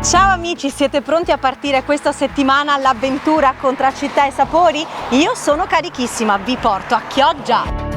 Ciao amici, siete pronti a partire questa settimana all'avventura con tra città e sapori? Io sono carichissima, vi porto a Chioggia!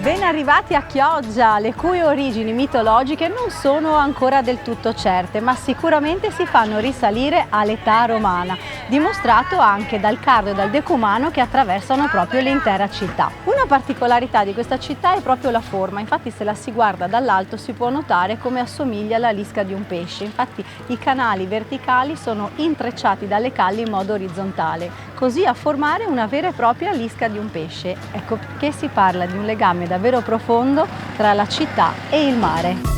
Ben arrivati a Chioggia, le cui origini mitologiche non sono ancora del tutto certe, ma sicuramente si fanno risalire all'età romana, dimostrato anche dal cardo e dal decumano che attraversano proprio l'intera città. Una particolarità di questa città è proprio la forma, infatti se la si guarda dall'alto si può notare come assomiglia alla lisca di un pesce, infatti i canali verticali sono intrecciati dalle calli in modo orizzontale, così a formare una vera e propria lisca di un pesce. Ecco perché si parla di un legame davvero profondo tra la città e il mare.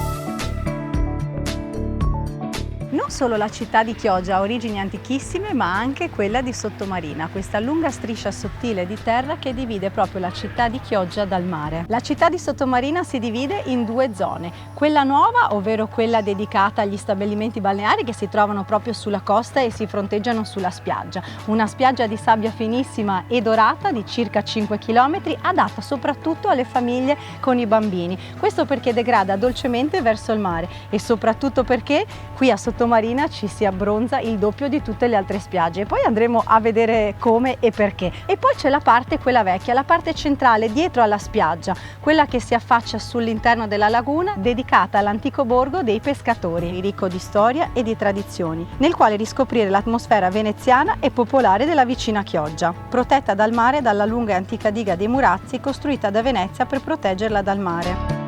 Non solo la città di Chioggia ha origini antichissime, ma anche quella di Sottomarina, questa lunga striscia sottile di terra che divide proprio la città di Chioggia dal mare. La città di Sottomarina si divide in due zone, quella nuova, ovvero quella dedicata agli stabilimenti balneari che si trovano proprio sulla costa e si fronteggiano sulla spiaggia. Una spiaggia di sabbia finissima e dorata di circa 5 km, adatta soprattutto alle famiglie con i bambini. Questo perché degrada dolcemente verso il mare e soprattutto perché qui a Sottomarina ci si abbronza il doppio di tutte le altre spiagge. Poi andremo a vedere come e perché. E poi c'è la parte, quella vecchia, la parte centrale dietro alla spiaggia, quella che si affaccia sull'interno della laguna, dedicata all'antico borgo dei pescatori, ricco di storia e di tradizioni, nel quale riscoprire l'atmosfera veneziana e popolare della vicina Chioggia, protetta dal mare dalla lunga e antica diga dei Murazzi costruita da Venezia per proteggerla dal mare.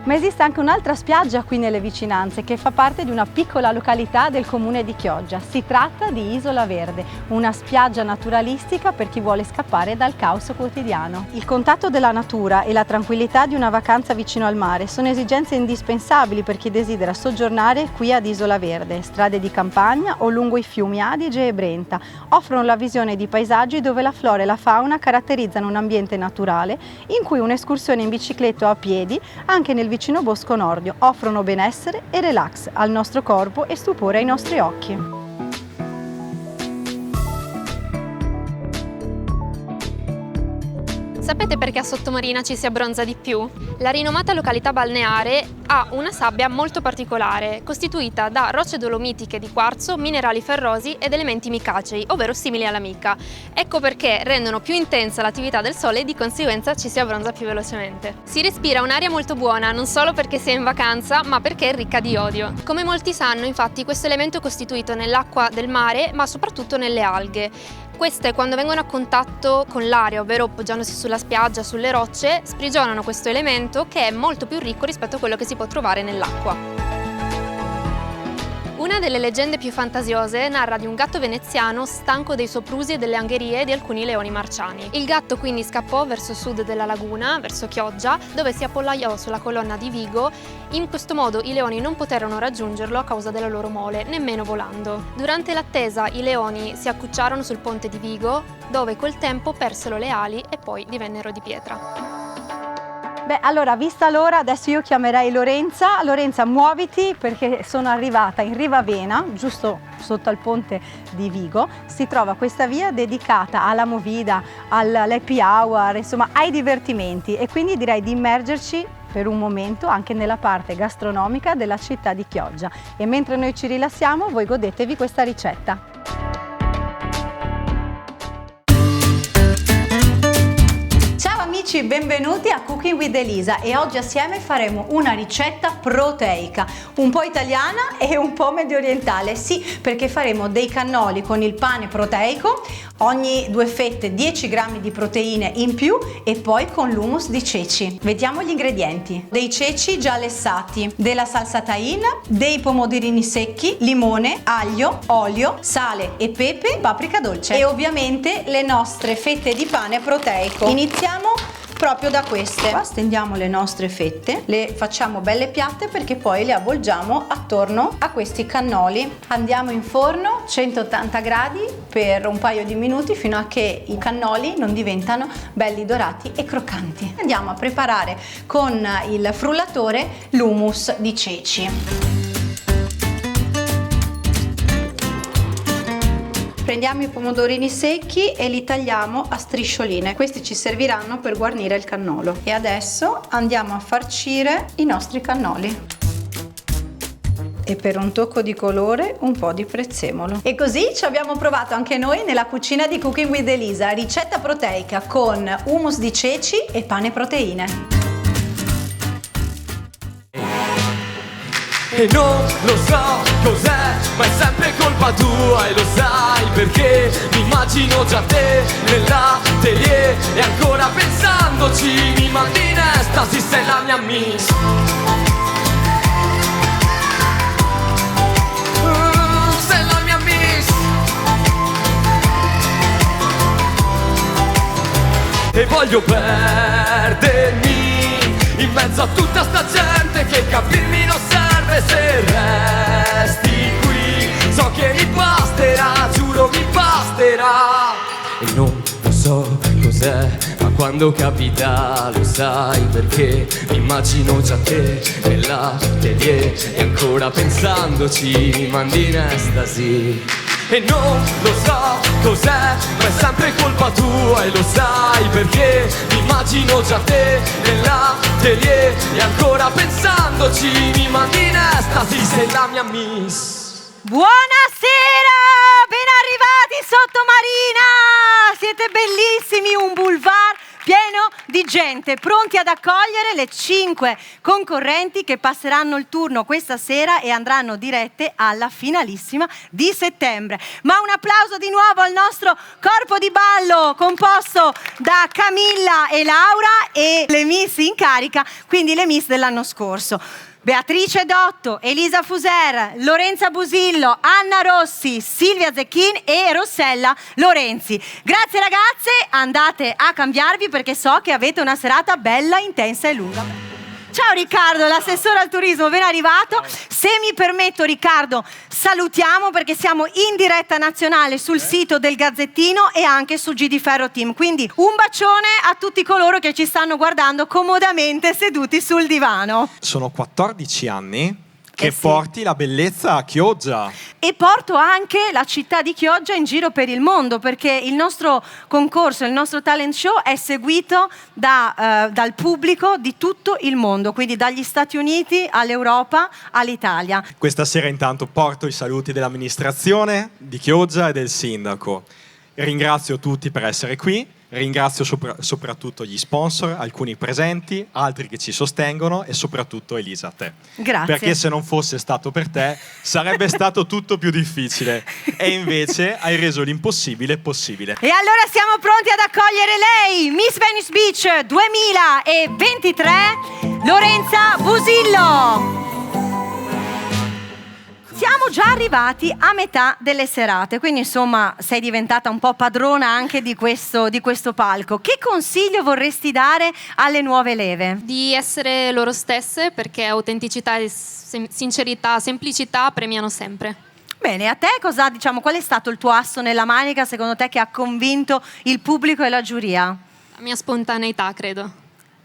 Ma esiste anche un'altra spiaggia qui nelle vicinanze che fa parte di una piccola località del comune di Chioggia. Si tratta di Isola Verde, una spiaggia naturalistica per chi vuole scappare dal caos quotidiano. Il contatto della natura e la tranquillità di una vacanza vicino al mare sono esigenze indispensabili per chi desidera soggiornare qui ad Isola Verde. Strade di campagna o lungo i fiumi Adige e Brenta offrono la visione di paesaggi dove la flora e la fauna caratterizzano un ambiente naturale in cui un'escursione in bicicletta o a piedi, anche nel vicino Bosco Nordio, offrono benessere e relax al nostro corpo e stupore ai nostri occhi. Sapete perché a Sottomarina ci si abbronza di più? La rinomata località balneare ha una sabbia molto particolare, costituita da rocce dolomitiche di quarzo, minerali ferrosi ed elementi micacei, ovvero simili alla mica. Ecco perché rendono più intensa l'attività del sole e di conseguenza ci si abbronza più velocemente. Si respira un'aria molto buona, non solo perché si è in vacanza, ma perché è ricca di iodio. Come molti sanno, infatti, questo elemento è costituito nell'acqua del mare, ma soprattutto nelle alghe. Queste, quando vengono a contatto con l'aria, ovvero appoggiandosi sulla spiaggia, sulle rocce, sprigionano questo elemento che è molto più ricco rispetto a quello che si può trovare nell'acqua. Una delle leggende più fantasiose narra di un gatto veneziano stanco dei soprusi e delle angherie di alcuni leoni marciani. Il gatto quindi scappò verso sud della laguna, verso Chioggia, dove si appollaiò sulla colonna di Vigo. In questo modo i leoni non poterono raggiungerlo a causa della loro mole, nemmeno volando. Durante l'attesa i leoni si accucciarono sul ponte di Vigo, dove col tempo persero le ali e poi divennero di pietra. Beh, allora, vista l'ora, adesso io chiamerei Lorenza. Lorenza, muoviti perché sono arrivata in Rivavena, giusto sotto al ponte di Vigo. Si trova questa via dedicata alla movida, all'happy hour, insomma ai divertimenti, e quindi direi di immergerci per un momento anche nella parte gastronomica della città di Chioggia. E mentre noi ci rilassiamo, voi godetevi questa ricetta. Amici, benvenuti a Cooking with Elisa, e oggi assieme faremo una ricetta proteica, un po' italiana e un po' medio orientale. Sì, perché faremo dei cannoli con il pane proteico, ogni 2 fette 10 grammi di proteine in più, e poi con l'hummus di ceci. Vediamo gli ingredienti: dei ceci già lessati, della salsa tahine, dei pomodorini secchi, limone, aglio, olio, sale e pepe, paprika dolce e ovviamente le nostre fette di pane proteico. Iniziamo proprio da queste. Qua stendiamo le nostre fette, le facciamo belle piatte perché poi le avvolgiamo attorno a questi cannoli. Andiamo in forno 180 gradi per un paio di minuti fino a che i cannoli non diventano belli dorati e croccanti. Andiamo a preparare con il frullatore l'hummus di ceci. Prendiamo i pomodorini secchi e li tagliamo a striscioline. Questi ci serviranno per guarnire il cannolo. E adesso andiamo a farcire i nostri cannoli. E per un tocco di colore un po' di prezzemolo. E così ci abbiamo provato anche noi nella cucina di Cooking with Elisa, ricetta proteica con hummus di ceci e pane proteine. E non lo so cos'è, ma è sempre colpa tua e lo sai perché mi immagino già te nell'atelier e ancora pensandoci mi mandi in estasi, sei la mia miss. Sei la mia miss. E voglio perdermi in mezzo a tutta sta gente che capirmi non serve. Se resti qui so che mi basterà, giuro mi basterà. E non lo so cos'è, ma quando capita lo sai perché mi immagino già te nell'atelier e ancora pensandoci mi mandi in estasi. E non lo so cos'è, ma è sempre colpa tua e lo sai perché mi immagino già te nell'atelier e ancora pensandoci mi mandi in estasi, sei la mia miss. Buonasera, ben arrivati Sottomarina, siete bellissimi, un boulevard pieno di gente, pronti ad accogliere le 5 concorrenti che passeranno il turno questa sera e andranno dirette alla finalissima di settembre. Ma un applauso di nuovo al nostro corpo di ballo composto da Camilla e Laura e le miss in carica, quindi le miss dell'anno scorso. Beatrice Dotto, Elisa Fuser, Lorenza Busillo, Anna Rossi, Silvia Zecchin e Rossella Lorenzi. Grazie ragazze, andate a cambiarvi perché so che avete una serata bella, intensa e lunga. Ciao Riccardo, l'assessore al turismo, ben arrivato. Se mi permetto Riccardo, salutiamo perché siamo in diretta nazionale sul sito del Gazzettino e anche su GD Ferro Team. Quindi un bacione a tutti coloro che ci stanno guardando comodamente seduti sul divano. Sono 14 anni che sì. porti la bellezza a Chioggia. E porto anche la città di Chioggia in giro per il mondo perché il nostro concorso, il nostro talent show è seguito dal pubblico di tutto il mondo, quindi dagli Stati Uniti all'Europa all'Italia. Questa sera intanto porto i saluti dell'amministrazione di Chioggia e del sindaco. Ringrazio tutti per essere qui. Ringrazio soprattutto gli sponsor, alcuni presenti, altri che ci sostengono e soprattutto Elisa, te. Grazie. Perché se non fosse stato per te sarebbe stato tutto più difficile e invece hai reso l'impossibile possibile. E allora siamo pronti ad accogliere lei, Miss Venice Beach 2023, Lorenza Busillo. Siamo già arrivati a metà delle serate, quindi insomma sei diventata un po' padrona anche di questo palco. Che consiglio vorresti dare alle nuove leve? Di essere loro stesse perché autenticità e sincerità, semplicità premiano sempre. Bene, a te qual è stato il tuo asso nella manica secondo te che ha convinto il pubblico e la giuria? La mia spontaneità, credo.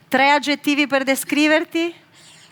3 aggettivi per descriverti?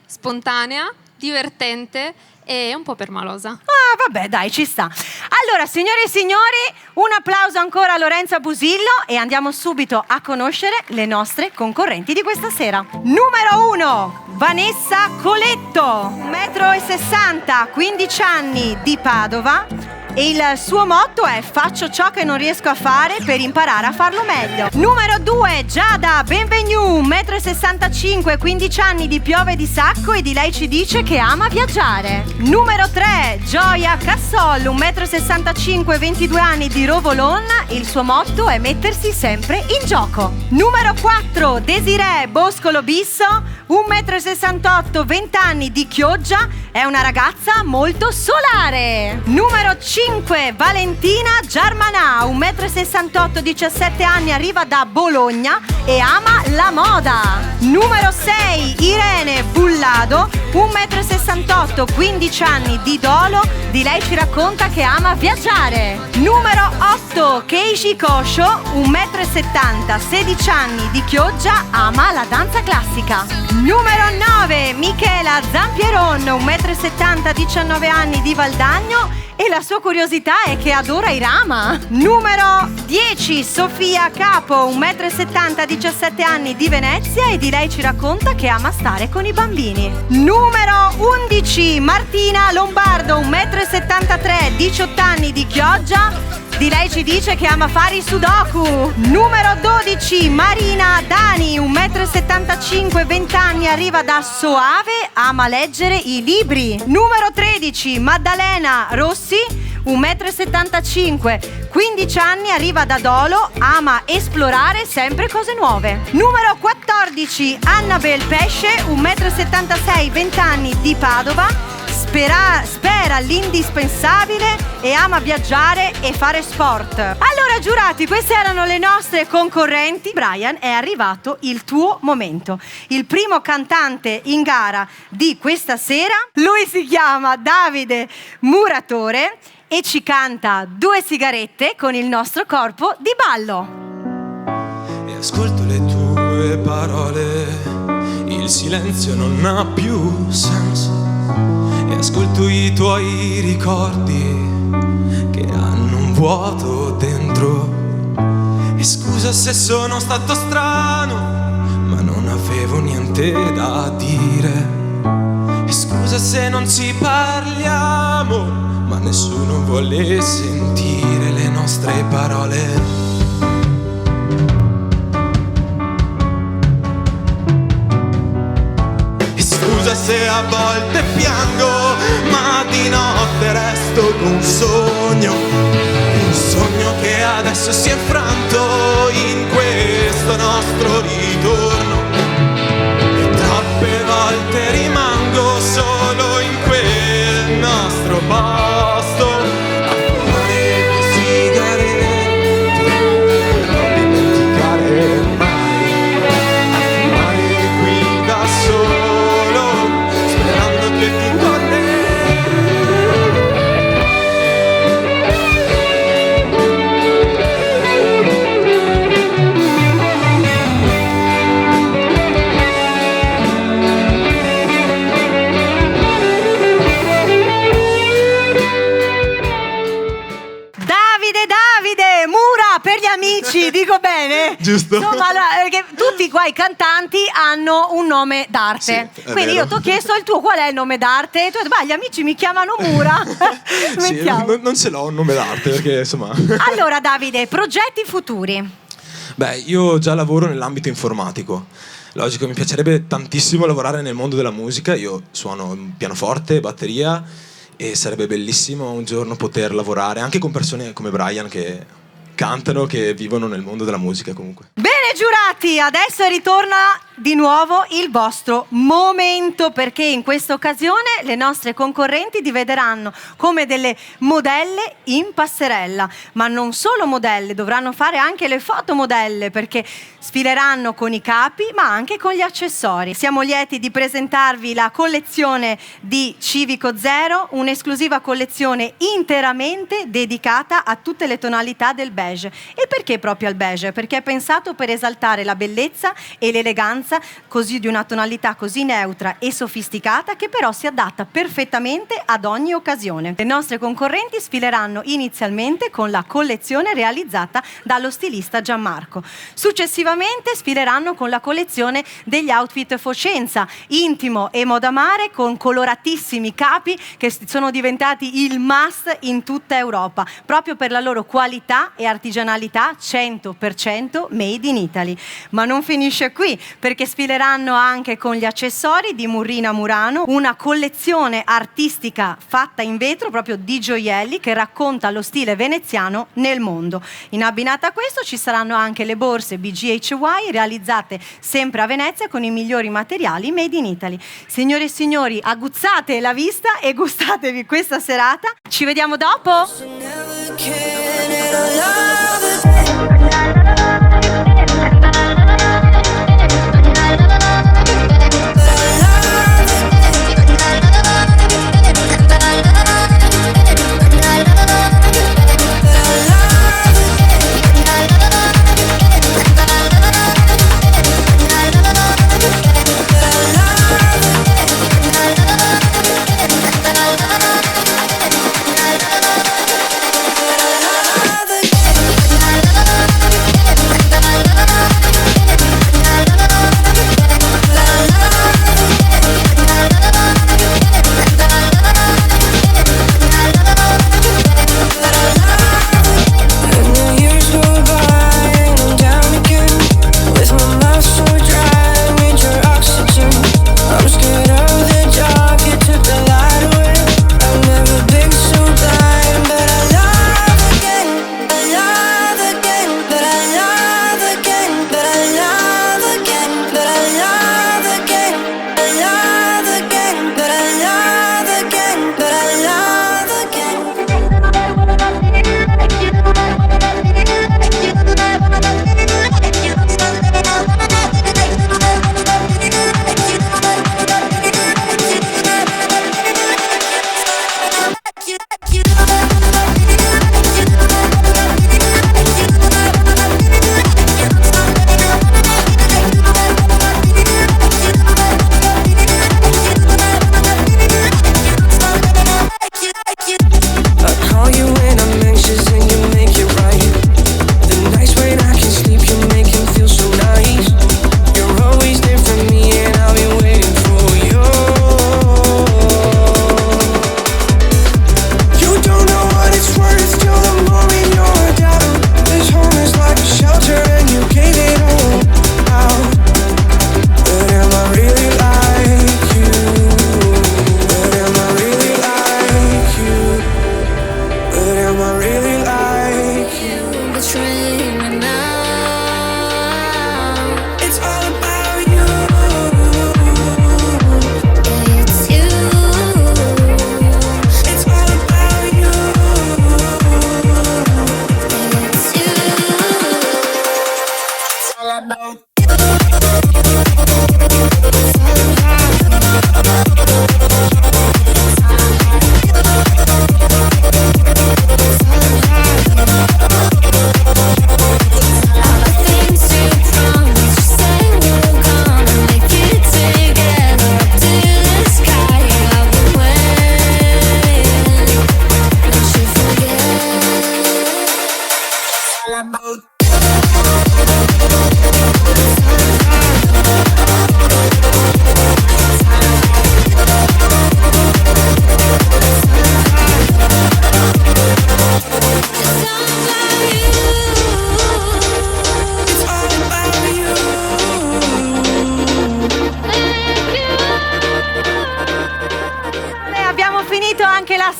Spontanea, divertente e un po' permalosa. Ah, vabbè, dai, ci sta. Allora, signore e signori, un applauso ancora a Lorenza Busillo e andiamo subito a conoscere le nostre concorrenti di questa sera. Numero 1, Vanessa Coletto, 1,60 m, 15 anni, di Padova. E il suo motto è: faccio ciò che non riesco a fare per imparare a farlo meglio. Numero 2, Giada Benvenu, 1,65 m, 15 anni, di Piove di Sacco e di lei ci dice che ama viaggiare. Numero 3, Gioia Cassol, 1,65 m, 22 anni, di Rovolon. Il suo motto è mettersi sempre in gioco. Numero 4, Desiree Boscolo Bisso, 1,68 m, 20 anni, di Chioggia. È una ragazza molto solare. Numero 5, Valentina Giarmanà, 1,68 m, 17 anni, arriva da Bologna e ama la moda. Numero 6, Irene Bullado, 1,68 m, 15 anni, di Dolo. Di lei ci racconta che ama viaggiare. Numero 8, Keishi Kosho, 1,70 m, 16 anni, di Chioggia, ama la danza classica. Numero 9, Michela Zampieron, 1,70 m, 19 anni, di Valdagno e la sua curiosità è che adora i rama. Numero 10, Sofia Capo, 1,70 m, 17 anni, di Venezia, e di lei ci racconta che ama stare con i bambini. Numero 11, Martina Lombardo, 1,73 m, 18 anni, di Chioggia. Di lei ci dice che ama fare i sudoku. Numero 12, Marina Dani, 1,75 m, 20 anni, arriva da Soave, ama leggere i libri. Numero 13, Maddalena Rossi, 1,75 m, 15 anni, arriva da Dolo, ama esplorare sempre cose nuove. Numero 14, Annabel Pesce, 1,76 m, 20 anni, di Padova. Spera l'indispensabile e ama viaggiare e fare sport. Allora, giurati, queste erano le nostre concorrenti. Brian, è arrivato il tuo momento. Il primo cantante in gara di questa sera, lui si chiama Davide Muratore e ci canta Due sigarette con il nostro corpo di ballo. E ascolto le tue parole, il silenzio non ha più senso. E ascolto i tuoi ricordi che hanno un vuoto dentro. E scusa se sono stato strano, ma non avevo niente da dire. E scusa se non ci parliamo, ma nessuno vuole sentire le nostre parole. Scusa se a volte piango, ma di notte resto con un sogno che adesso si è infranto in questo nostro ritorno. E troppe volte rimango solo in quel nostro posto a fumare le sigarette, per non dimenticare mai, a fumare qui da solo, sperando che ti torni. Davide Mura per gli amici, dico bene? Giusto. Insomma, allora, perché tutti qua i cantanti hanno un nome d'arte. Sì, Quindi vero. io ti ho chiesto il tuo qual è il nome d'arte e tu hai detto, gli amici mi chiamano Mura. Sì, Mettiamo. non ce l'ho un nome d'arte perché insomma. Allora Davide, progetti futuri? Beh, io già lavoro nell'ambito informatico. Logico, mi piacerebbe tantissimo lavorare nel mondo della musica. Io suono pianoforte, batteria e sarebbe bellissimo un giorno poter lavorare anche con persone come Brian che cantano, che vivono nel mondo della musica comunque. Bene giurati, adesso ritorna di nuovo il vostro momento, perché in questa occasione le nostre concorrenti vi vedranno come delle modelle in passerella, ma non solo modelle, dovranno fare anche le fotomodelle perché sfileranno con i capi ma anche con gli accessori. Siamo lieti di presentarvi la collezione di Civico Zero, un'esclusiva collezione interamente dedicata a tutte le tonalità del beige. E perché proprio al beige? Perché è pensato per esaltare la bellezza e l'eleganza così di una tonalità così neutra e sofisticata che però si adatta perfettamente ad ogni occasione. Le nostre concorrenti sfileranno inizialmente con la collezione realizzata dallo stilista Gianmarco. Successivamente sfileranno con la collezione degli outfit Foscienza, intimo e moda mare, con coloratissimi capi che sono diventati il must in tutta Europa, proprio per la loro qualità e artigianalità 100% made in Italy. Ma non finisce qui, perché sfileranno anche con gli accessori di Murrina Murano, una collezione artistica fatta in vetro proprio di gioielli che racconta lo stile veneziano nel mondo. In abbinata a questo ci saranno anche le borse BGHY realizzate sempre a Venezia con i migliori materiali made in Italy. Signore e signori, aguzzate la vista e gustatevi questa serata. Ci vediamo dopo! La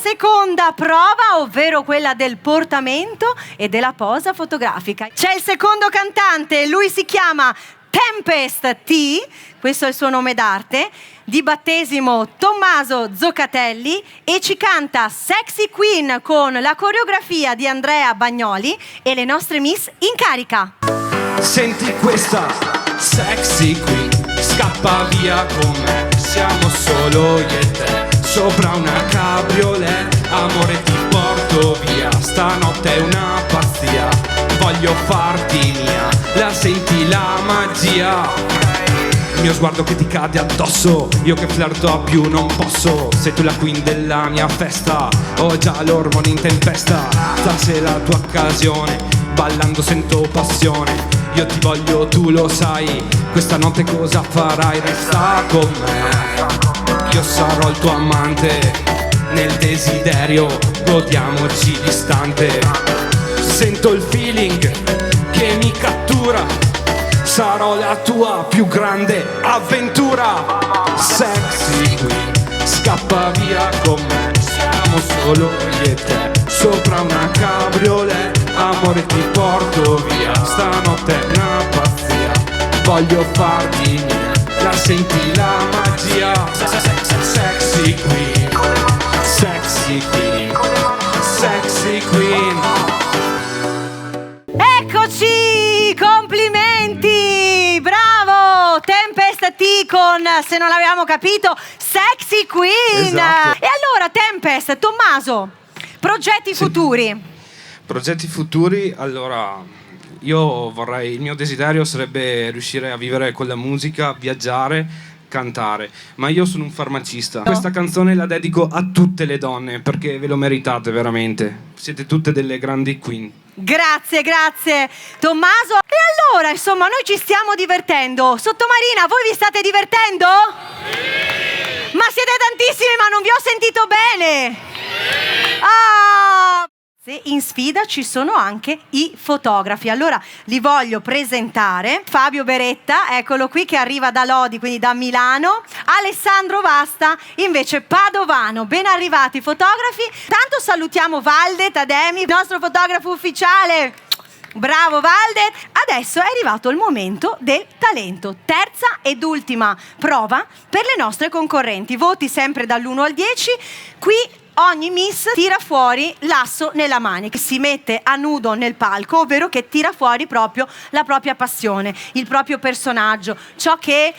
Seconda prova, ovvero quella del portamento e della posa fotografica. C'è il secondo cantante, lui si chiama Tempest T, questo è il suo nome d'arte, di battesimo Tommaso Zoccatelli, e ci canta Sexy Queen con la coreografia di Andrea Bagnoli e le nostre miss in carica. Senti questa Sexy Queen, scappa via con me, siamo solo io e te. Sopra una cabriolet, amore ti porto via. Stanotte è una pazzia, voglio farti mia. La senti la magia? Il mio sguardo che ti cade addosso, io che flirto a più non posso. Sei tu la queen della mia festa, ho già l'ormone in tempesta. Stasera la tua occasione, ballando sento passione. Io ti voglio, tu lo sai, questa notte cosa farai? Resta con me. Io sarò il tuo amante, nel desiderio godiamoci l'istante. Sento il feeling che mi cattura, sarò la tua più grande avventura. Sexy Queen, scappa via con me, siamo solo io e te. Sopra una cabriolet, amore ti porto via. Stanotte è una pazzia, voglio farti mia. La senti la magia? Sexy Queen, Sexy Queen, Sexy Queen. Eccoci, complimenti, bravo, Tempest T con, se non l'avevamo capito, Sexy Queen. Esatto. E allora Tempest, Tommaso, progetti futuri? Progetti futuri, allora io vorrei, il mio desiderio sarebbe riuscire a vivere con la musica, viaggiare, cantare, ma io sono un farmacista. Questa canzone la dedico a tutte le donne perché ve lo meritate veramente, siete tutte delle grandi queen. Grazie, grazie Tommaso. E allora, insomma, noi ci stiamo divertendo. Sottomarina, voi vi state divertendo? Sì. Ma siete tantissimi, ma non vi ho sentito bene. Sì. Ah! In sfida ci sono anche i fotografi. Allora li voglio presentare. Fabio Beretta, eccolo qui, che arriva da Lodi, quindi da Milano. Alessandro Vasta, invece padovano. Ben arrivati fotografi. Tanto salutiamo Valdet Ademi, il nostro fotografo ufficiale. Bravo Valdet. Adesso è arrivato il momento del talento. Terza ed ultima prova per le nostre concorrenti. Voti sempre dall'1 al 10. Qui ogni miss tira fuori l'asso nella manica, si mette a nudo nel palco, ovvero che tira fuori proprio la propria passione, il proprio personaggio, ciò che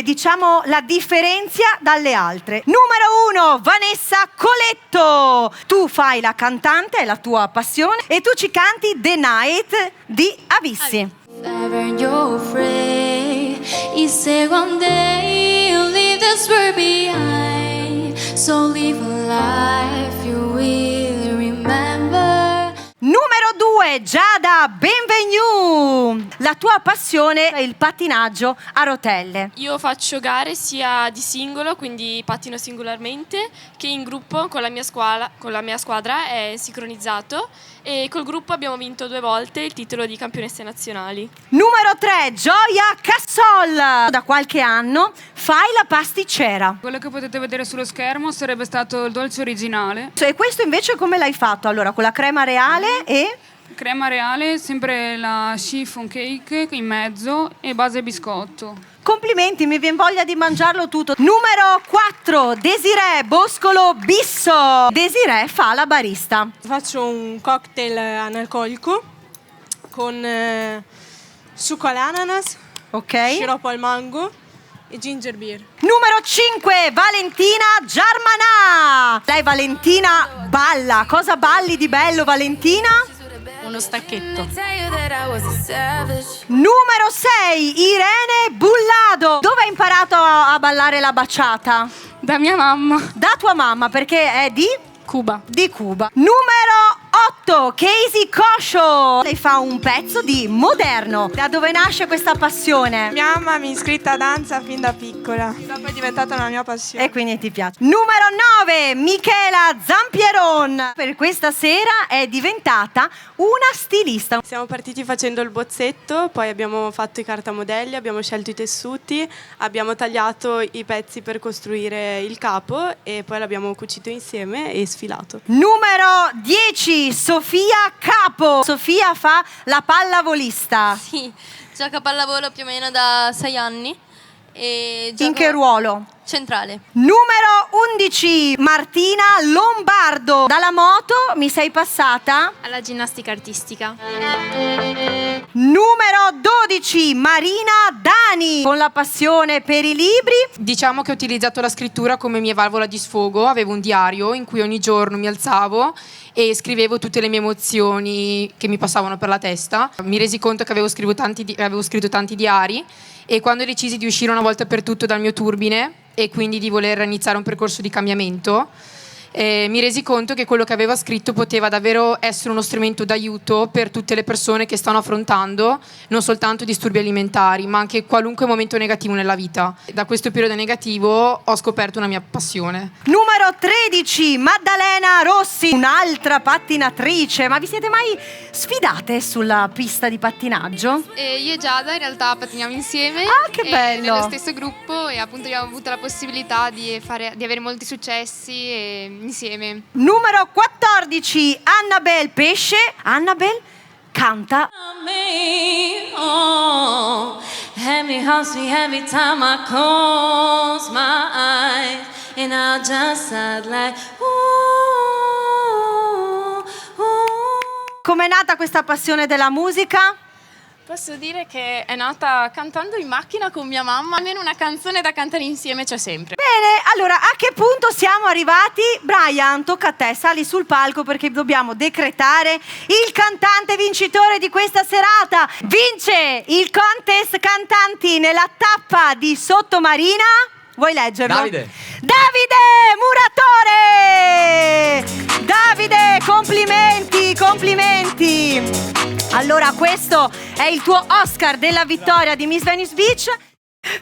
diciamo la differenzia dalle altre. Numero 1, Vanessa Coletto. Tu fai la cantante, è la tua passione, e tu ci canti The Night di Avissi. Ever you're afraid, you say one day you'll leave this world behind, so live a life you will remember. Numero 2, Giada Benvenu. La tua passione è il pattinaggio a rotelle. Io faccio gare sia di singolo, quindi pattino singolarmente, che in gruppo con la mia squadra è sincronizzato, e col gruppo abbiamo vinto 2 volte il titolo di campionesse nazionali. Numero 3, Gioia Cassol. Da qualche anno fai la pasticcera. Quello che potete vedere sullo schermo sarebbe stato il dolce originale. E questo invece come l'hai fatto? Allora, con la crema reale e... Crema reale, sempre la chiffon cake in mezzo e base biscotto. Complimenti, mi viene voglia di mangiarlo tutto. Numero 4, Desiree Boscolo Bisso. Desiree fa la barista. Faccio un cocktail analcolico con Succo all'ananas, Ok. sciroppo al mango e ginger beer. Numero 5, Valentina Germanà. Lei Valentina balla. Cosa balli di bello, Valentina? Uno stacchetto. Numero 6, Irene Bullado. Dove hai imparato a ballare la bachata? Da mia mamma. Da tua mamma, perché è di? Cuba. Di Cuba. Numero 8, Casey Coscio. Lei fa un pezzo di moderno. Da dove nasce questa passione? Mia mamma mi ha iscritta a danza fin da piccola. Dopo è diventata una mia passione. E quindi ti piace. Numero 9, Michela Zampieron. Per questa sera è diventata una stilista. Siamo partiti facendo il bozzetto, poi abbiamo fatto i cartamodelli, abbiamo scelto i tessuti, abbiamo tagliato i pezzi per costruire il capo e poi l'abbiamo cucito insieme e sfilato. Numero 10, Sofia Capo. Sofia fa la pallavolista. Sì, gioco a pallavolo più o meno da 6 anni. E In che ruolo? Centrale. Numero 11, Martina Lombardo. Dalla moto mi sei passata? Alla ginnastica artistica. Numero 12, Marina Dani. Con la passione per i libri. Diciamo che ho utilizzato la scrittura come mia valvola di sfogo. Avevo un diario in cui ogni giorno mi alzavo e scrivevo tutte le mie emozioni che mi passavano per la testa. Mi resi conto che avevo scritto tanti diari e quando decisi di uscire una volta per tutto dal mio turbine e quindi di voler iniziare un percorso di cambiamento, mi resi conto che quello che avevo scritto poteva davvero essere uno strumento d'aiuto per tutte le persone che stanno affrontando non soltanto disturbi alimentari, ma anche qualunque momento negativo nella vita. Da questo periodo negativo ho scoperto una mia passione. Numero 13, Maddalena Rossi, un'altra pattinatrice. Ma vi siete mai sfidate sulla pista di pattinaggio? Io e Giada in realtà pattiniamo insieme. Ah, che bello! Nello stesso gruppo e appunto abbiamo avuto la possibilità di avere molti successi insieme. Numero 14, Annabel Pesce. Annabel canta. Heavy hearts me every time I close my eyes, and I just sad like ooh, ooh. Com'è nata questa passione della musica? Posso dire che è nata cantando in macchina con mia mamma. Almeno una canzone da cantare insieme c'è sempre. Bene, allora a che punto siamo arrivati? Brian, tocca a te, sali sul palco perché dobbiamo decretare il cantante vincitore di questa serata. Vince il contest cantanti nella tappa di Sottomarina. Vuoi leggerlo? Davide Muratore! Davide, complimenti, complimenti! Allora, questo è il tuo Oscar della vittoria di Miss Venice Beach.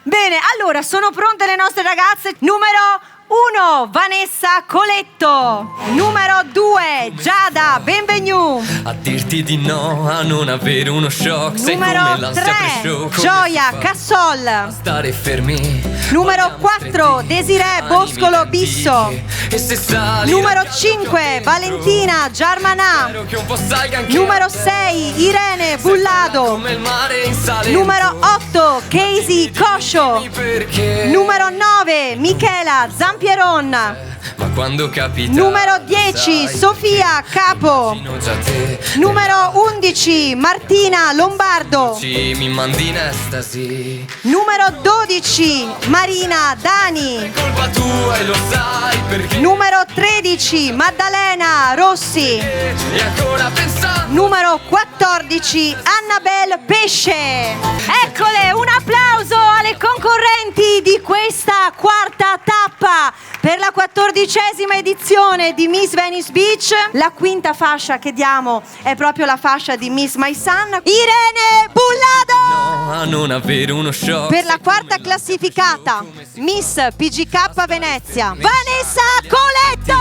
Bene, allora, sono pronte le nostre ragazze. Numero 1, Vanessa Coletto. Numero 2, Giada Benvenu. a dirti di no, a non avere uno shock. Sei come Numero l'ansia 3, pre-show. Gioia Cassol. Stare fermi. Numero 4, Desiree Boscolo Bisso. E se sali Numero 5, Valentina Germanà. che un po' salga anche Numero 6, Irene Bullado. come il mare in sale. Numero 8, Casey Coscio. Perché Numero 9, Michela Zampieron. ma quando capita Numero 10, sai, Sofia Capo. vicino già te. Numero 11, Martina Lombardo. Ci mi mandi in estasi. Numero 12, Marina Dani. Colpa tua e lo sai perché. Numero 13, Maddalena Rossi. E ancora pensando. Numero 14, Annabel Pesce. Eccole, un applauso alle concorrenti di questa quarta tappa per la 14ª edizione di Miss Venice Beach. La quinta fascia che diamo è proprio la fascia di Miss My Sun, Irene Bullado. No, a non avere uno shock. Per la quarta classificata, Miss PGK Venezia, Vanessa Coletto.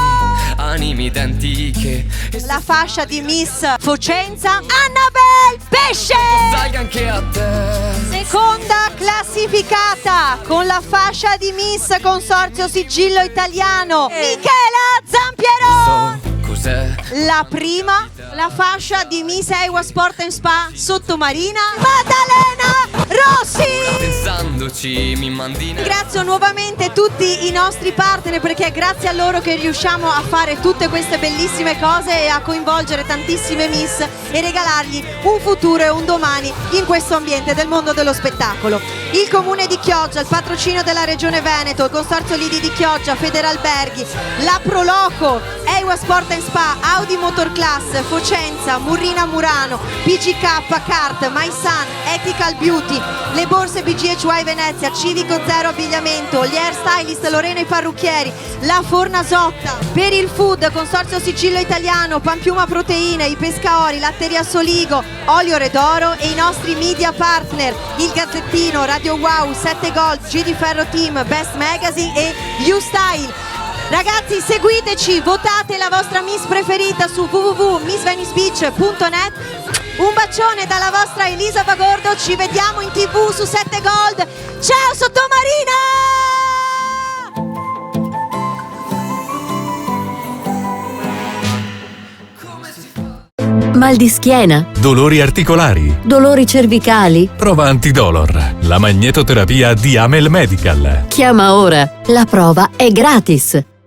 Anime identiche. E La fascia di Miss Focenza, Annabel Pesce. salga anche a te. Seconda classificata con la fascia di Miss Consorzio Sigillo Italiano, Michela Zampieron. So cos'è. La prima, la fascia di Miss Ewa Sport and Spa Sottomarina, Maddalena Rossi. Pensandoci baci, mi mandi Ringrazio nuovamente tutti i nostri partner, perché è grazie a loro che riusciamo a fare tutte queste bellissime cose e a coinvolgere tantissime miss e regalargli un futuro e un domani in questo ambiente del mondo dello spettacolo. Il Comune di Chioggia, il patrocinio della Regione Veneto, il Consorzio Lidi di Chioggia, Federalberghi, la Proloco, Eiwa Sport and Spa, Audi Motorclass, Focenza, Murrina Murano, PGK, Kart, My Sun, Ethical Beauty, le borse BGHY Venezia, Civico Zero Abbigliamento, gli hairstylist Lorena i Parrucchieri, la Fornasotta, per il food Consorzio Sicilio Italiano, Pampiuma Proteine, i Pescaori, Latteria Soligo, Olio Redoro e i nostri media partner, il Gazzettino, Radio Wow, 7 Gold, G di Ferro Team, Best Magazine e U-Style. Ragazzi, seguiteci, votate la vostra Miss preferita su www.missvenicebeach.net. Un bacione dalla vostra Elisa Bagordo, ci vediamo in TV su 7 Gold. Ciao Sottomarina! Mal di schiena? Dolori articolari? Dolori cervicali? Prova Antidolor, la magnetoterapia di Amel Medical. Chiama ora, la prova è gratis.